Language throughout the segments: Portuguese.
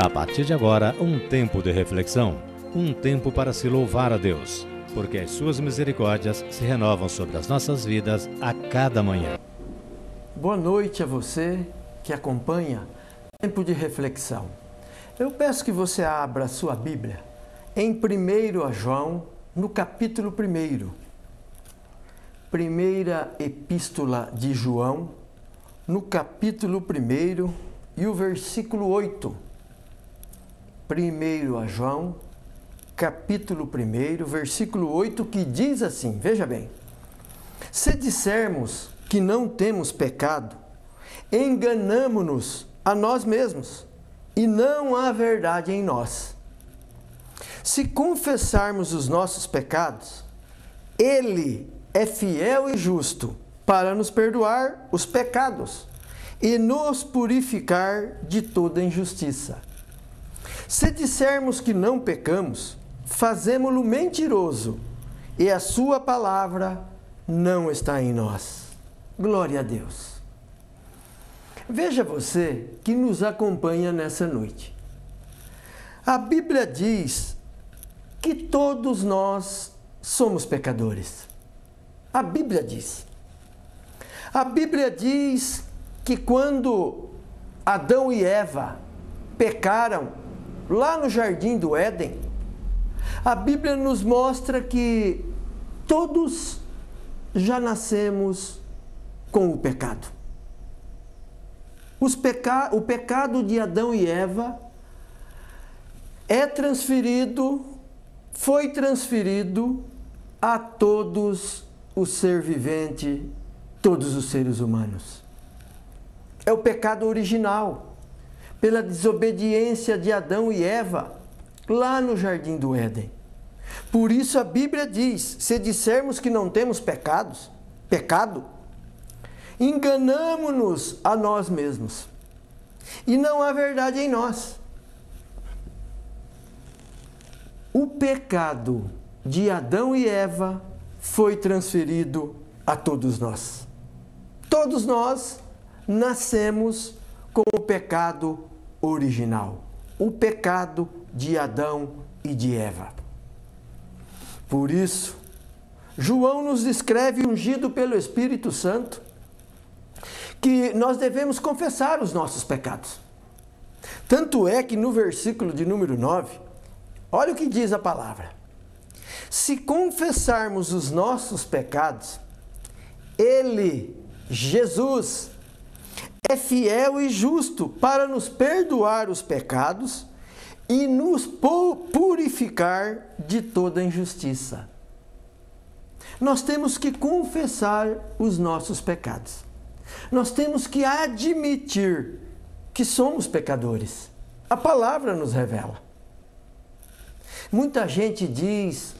A partir de agora, um tempo de reflexão, um tempo para se louvar a Deus, porque as suas misericórdias se renovam sobre as nossas vidas a cada manhã. Boa noite a você que acompanha Tempo de Reflexão. Eu peço que você abra a sua Bíblia em 1 João, no capítulo 1. Primeira Epístola de João, no capítulo 1 e o versículo 8. 1 João, capítulo 1, versículo 8, que diz assim, veja bem: se dissermos que não temos pecado, enganamo-nos a nós mesmos e não há verdade em nós. Se confessarmos os nossos pecados, Ele é fiel e justo para nos perdoar os pecados e nos purificar de toda injustiça. Se dissermos que não pecamos, fazemo-lo mentiroso e a sua palavra não está em nós. Glória a Deus. Veja você que nos acompanha nessa noite. A Bíblia diz que todos nós somos pecadores. A Bíblia diz. A Bíblia diz que quando Adão e Eva pecaram lá no Jardim do Éden, a Bíblia nos mostra que todos já nascemos com o pecado. O pecado de Adão e Eva foi transferido a todos os seres viventes, todos os seres humanos. É o pecado original, pela desobediência de Adão e Eva, lá no Jardim do Éden. Por isso a Bíblia diz, se dissermos que não temos pecado, enganamo-nos a nós mesmos. E não há verdade em nós. O pecado de Adão e Eva foi transferido a todos nós. Todos nós nascemos com o pecado original, o pecado de Adão e de Eva. Por isso, João nos descreve, ungido pelo Espírito Santo, que nós devemos confessar os nossos pecados. Tanto é que no versículo de número 9, olha o que diz a palavra: se confessarmos os nossos pecados, Ele, Jesus, é fiel e justo para nos perdoar os pecados e nos purificar de toda injustiça. Nós temos que confessar os nossos pecados. Nós temos que admitir que somos pecadores. A palavra nos revela. Muita gente diz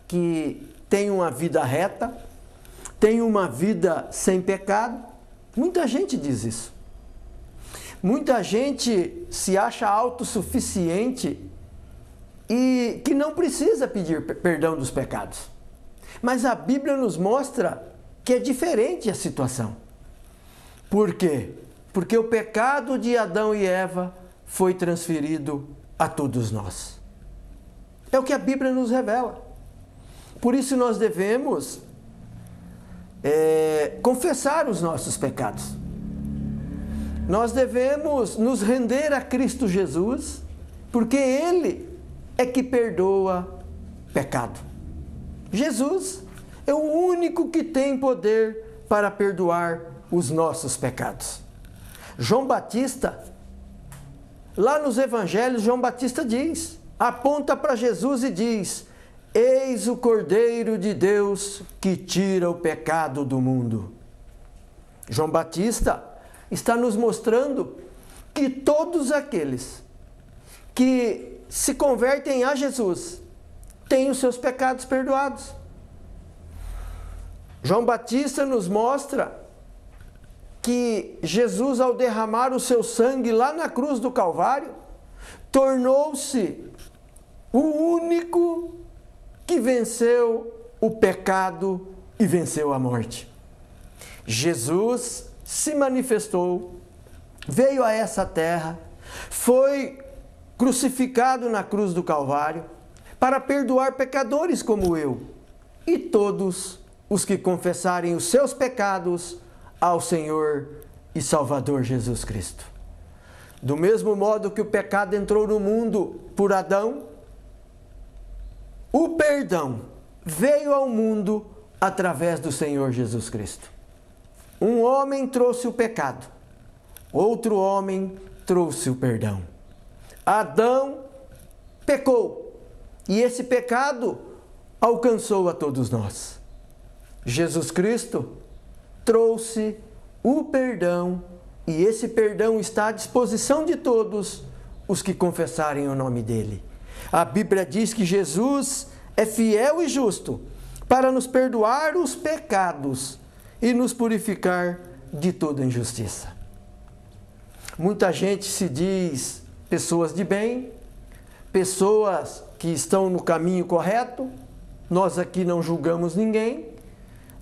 que tem uma vida reta, tem uma vida sem pecado. Muita gente diz isso. Muita gente se acha autossuficiente e que não precisa pedir perdão dos pecados. Mas a Bíblia nos mostra que é diferente a situação. Por quê? Porque o pecado de Adão e Eva foi transferido a todos nós. É o que a Bíblia nos revela. Por isso nós devemos confessar os nossos pecados. Nós devemos nos render a Cristo Jesus, porque Ele é que perdoa pecado. Jesus é o único que tem poder para perdoar os nossos pecados. João Batista, lá nos Evangelhos, João Batista aponta para Jesus e diz: eis o Cordeiro de Deus que tira o pecado do mundo. João Batista está nos mostrando que todos aqueles que se convertem a Jesus têm os seus pecados perdoados. João Batista nos mostra que Jesus, ao derramar o seu sangue lá na cruz do Calvário, tornou-se o único que venceu o pecado e venceu a morte. Jesus se manifestou, veio a essa terra, foi crucificado na cruz do Calvário, para perdoar pecadores como eu e todos os que confessarem os seus pecados ao Senhor e Salvador Jesus Cristo. Do mesmo modo que o pecado entrou no mundo por Adão, o perdão veio ao mundo através do Senhor Jesus Cristo. Um homem trouxe o pecado, outro homem trouxe o perdão. Adão pecou e esse pecado alcançou a todos nós. Jesus Cristo trouxe o perdão e esse perdão está à disposição de todos os que confessarem o nome dele. A Bíblia diz que Jesus é fiel e justo para nos perdoar os pecados e nos purificar de toda injustiça. Muita gente se diz pessoas de bem, pessoas que estão no caminho correto. Nós aqui não julgamos ninguém.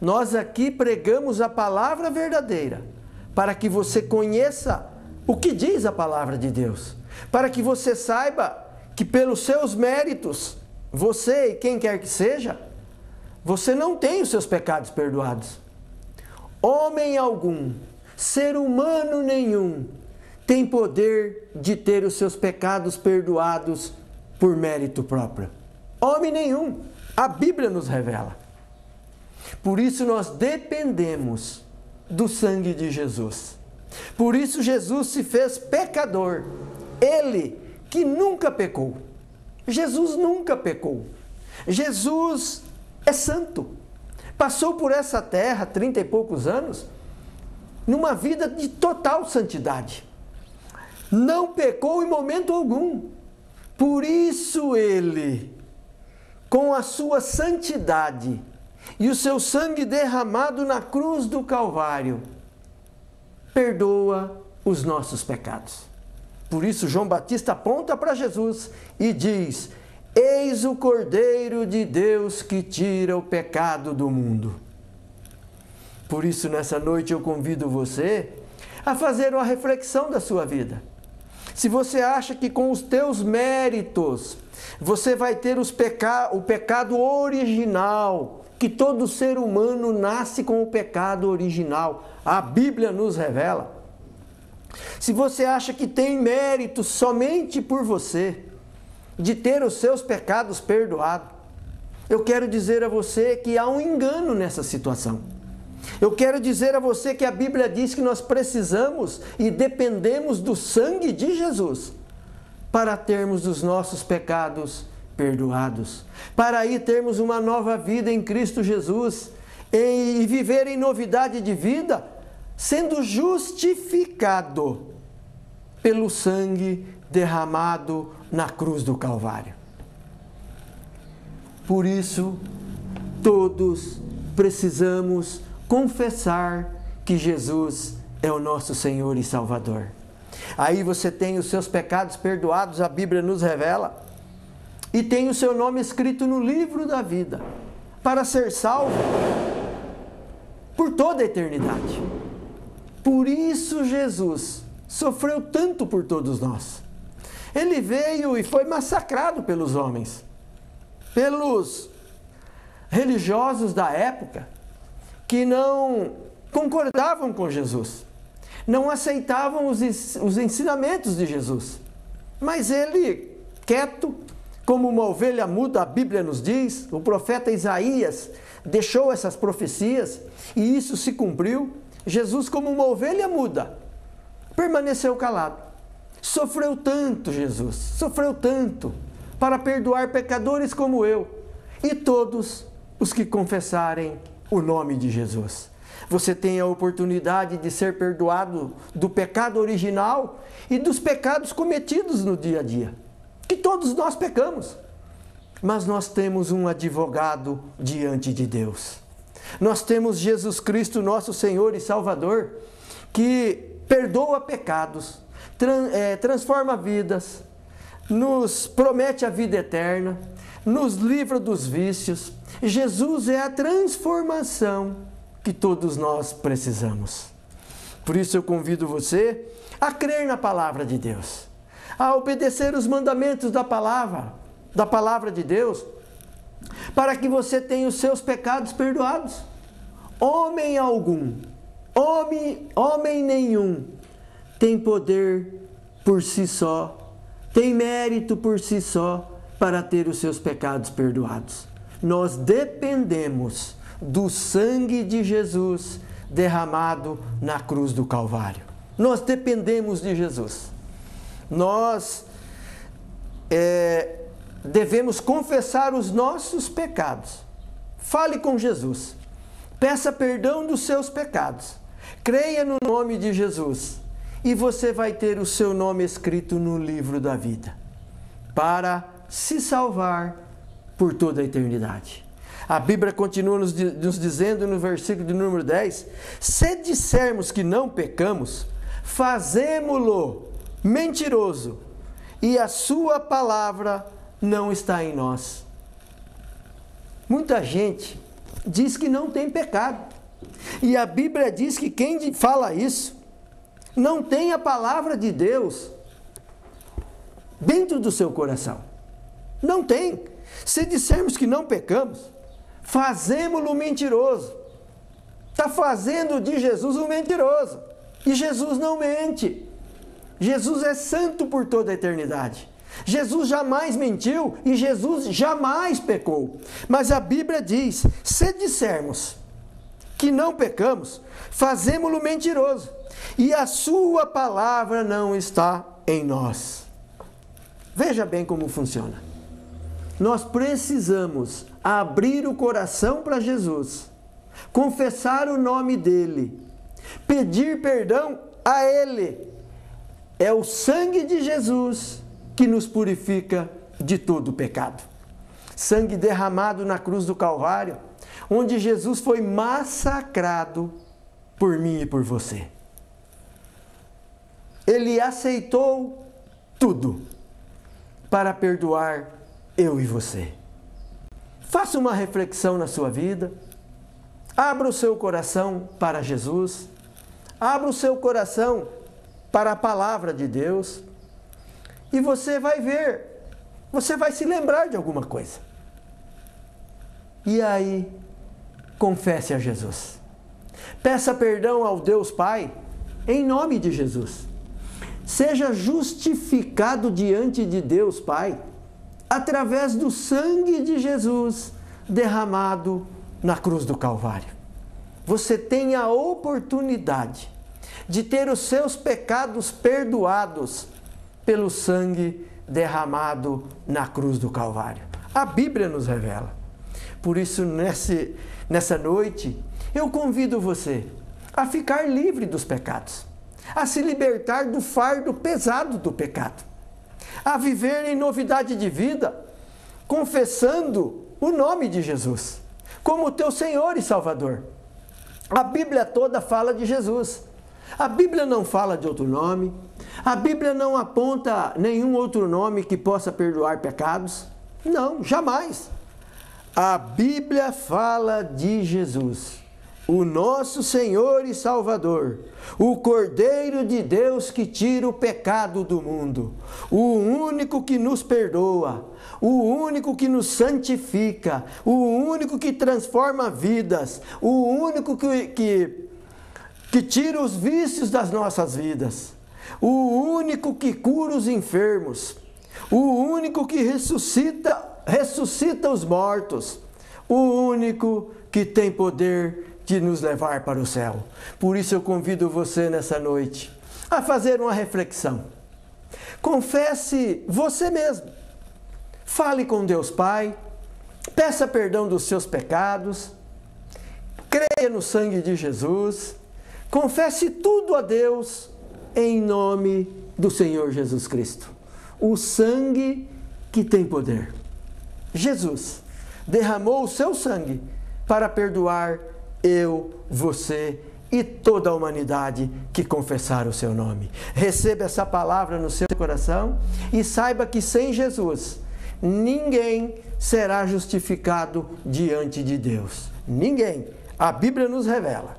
Nós aqui pregamos a palavra verdadeira, para que você conheça o que diz a palavra de Deus, para que você saiba que pelos seus méritos, você e quem quer que seja, você não tem os seus pecados perdoados. Homem algum, ser humano nenhum, tem poder de ter os seus pecados perdoados por mérito próprio. Homem nenhum. A Bíblia nos revela. Por isso nós dependemos do sangue de Jesus. Por isso Jesus se fez pecador. Ele que nunca pecou. Jesus nunca pecou. Jesus é santo. Passou por essa terra 30 e poucos anos numa vida de total santidade. Não pecou em momento algum. Por isso ele, com a sua santidade e o seu sangue derramado na cruz do Calvário, perdoa os nossos pecados. Por isso João Batista aponta para Jesus e diz: eis o Cordeiro de Deus que tira o pecado do mundo. Por isso nessa noite eu convido você a fazer uma reflexão da sua vida. Se você acha que com os teus méritos você vai ter o pecado original, que todo ser humano nasce com o pecado original, a Bíblia nos revela. Se você acha que tem mérito somente por você de ter os seus pecados perdoados, eu quero dizer a você que há um engano nessa situação. Eu quero dizer a você que a Bíblia diz que nós precisamos e dependemos do sangue de Jesus para termos os nossos pecados perdoados, para aí termos uma nova vida em Cristo Jesus e viver em novidade de vida, sendo justificado pelo sangue derramado na cruz do Calvário. Por isso, todos precisamos confessar que Jesus é o nosso Senhor e Salvador. Aí você tem os seus pecados perdoados, a Bíblia nos revela, e tem o seu nome escrito no livro da vida, para ser salvo por toda a eternidade. Por isso Jesus sofreu tanto por todos nós. Ele veio e foi massacrado pelos homens, pelos religiosos da época, que não concordavam com Jesus, não aceitavam os ensinamentos de Jesus. Mas ele, quieto, como uma ovelha muda, a Bíblia nos diz, o profeta Isaías deixou essas profecias e isso se cumpriu. Jesus, como uma ovelha muda, permaneceu calado. Sofreu tanto Jesus, sofreu tanto para perdoar pecadores como eu e todos os que confessarem o nome de Jesus. Você tem a oportunidade de ser perdoado do pecado original e dos pecados cometidos no dia a dia, que todos nós pecamos. Mas nós temos um advogado diante de Deus. Nós temos Jesus Cristo, nosso Senhor e Salvador, que perdoa pecados, transforma vidas, nos promete a vida eterna, nos livra dos vícios. Jesus é a transformação que todos nós precisamos. Por isso eu convido você a crer na palavra de Deus, a obedecer os mandamentos da palavra de Deus, para que você tenha os seus pecados perdoados. Homem algum, homem nenhum tem poder por si só, tem mérito por si só para ter os seus pecados perdoados. Nós dependemos do sangue de Jesus derramado na cruz do Calvário. Nós dependemos de Jesus. Nós devemos confessar os nossos pecados. Fale com Jesus. Peça perdão dos seus pecados. Creia no nome de Jesus. E você vai ter o seu nome escrito no livro da vida, para se salvar por toda a eternidade. A Bíblia continua nos dizendo no versículo de número 10, se dissermos que não pecamos, fazemo-lo mentiroso, e a sua palavra não está em nós. Muita gente diz que não tem pecado, e a Bíblia diz que quem fala isso não tem a palavra de Deus dentro do seu coração. Não tem. Se dissermos que não pecamos, fazemo-lo mentiroso. Está fazendo de Jesus um mentiroso. E Jesus não mente. Jesus é santo por toda a eternidade. Jesus jamais mentiu e Jesus jamais pecou. Mas a Bíblia diz, se dissermos que não pecamos, fazemo-lo mentiroso, e a sua palavra não está em nós. Veja bem como funciona. Nós precisamos abrir o coração para Jesus, confessar o nome dele, pedir perdão a ele. É o sangue de Jesus que nos purifica de todo o pecado. Sangue derramado na cruz do Calvário, onde Jesus foi massacrado por mim e por você. Ele aceitou tudo para perdoar eu e você. Faça uma reflexão na sua vida. Abra o seu coração para Jesus. Abra o seu coração para a palavra de Deus. E você vai ver, você vai se lembrar de alguma coisa. E aí, confesse a Jesus. Peça perdão ao Deus Pai, em nome de Jesus. Seja justificado diante de Deus Pai, através do sangue de Jesus derramado na cruz do Calvário. Você tem a oportunidade de ter os seus pecados perdoados pelo sangue derramado na cruz do Calvário. A Bíblia nos revela. Por isso, nessa noite, eu convido você a ficar livre dos pecados, a se libertar do fardo pesado do pecado, a viver em novidade de vida, confessando o nome de Jesus como teu Senhor e Salvador. A Bíblia toda fala de Jesus. A Bíblia não fala de outro nome. A Bíblia não aponta nenhum outro nome que possa perdoar pecados. Não, jamais. A Bíblia fala de Jesus, o nosso Senhor e Salvador, o Cordeiro de Deus que tira o pecado do mundo, o único que nos perdoa, o único que nos santifica, o único que transforma vidas, o único que tira os vícios das nossas vidas, o único que cura os enfermos, o único que ressuscita os mortos, o único que tem poder de nos levar para o céu. Por isso eu convido você nessa noite a fazer uma reflexão. Confesse você mesmo. Fale com Deus Pai, peça perdão dos seus pecados, creia no sangue de Jesus, confesse tudo a Deus em nome do Senhor Jesus Cristo. O sangue que tem poder. Jesus derramou o seu sangue para perdoar eu, você e toda a humanidade que confessar o seu nome. Receba essa palavra no seu coração e saiba que sem Jesus ninguém será justificado diante de Deus. Ninguém. A Bíblia nos revela.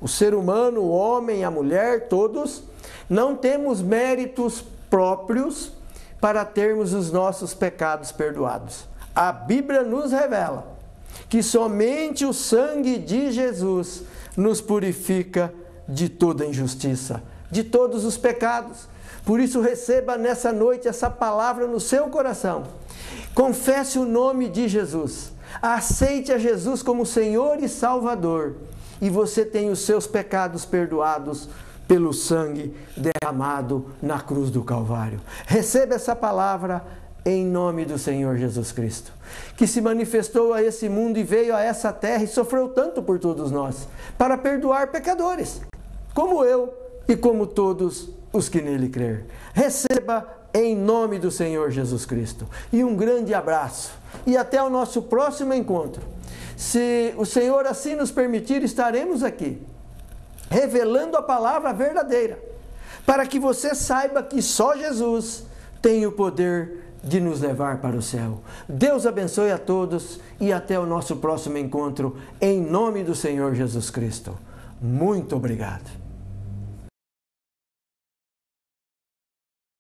O ser humano, o homem, a mulher, todos, não temos méritos próprios para termos os nossos pecados perdoados. A Bíblia nos revela que somente o sangue de Jesus nos purifica de toda injustiça, de todos os pecados. Por isso, receba nessa noite essa palavra no seu coração. Confesse o nome de Jesus. Aceite a Jesus como Senhor e Salvador. E você tem os seus pecados perdoados pelo sangue derramado na cruz do Calvário. Receba essa palavra em nome do Senhor Jesus Cristo, que se manifestou a esse mundo e veio a essa terra e sofreu tanto por todos nós, para perdoar pecadores, como eu e como todos os que nele crer. Receba em nome do Senhor Jesus Cristo. E um grande abraço. E até o nosso próximo encontro. Se o Senhor assim nos permitir, estaremos aqui, revelando a palavra verdadeira, para que você saiba que só Jesus tem o poder de nos levar para o céu. Deus abençoe a todos e até o nosso próximo encontro, em nome do Senhor Jesus Cristo. Muito obrigado.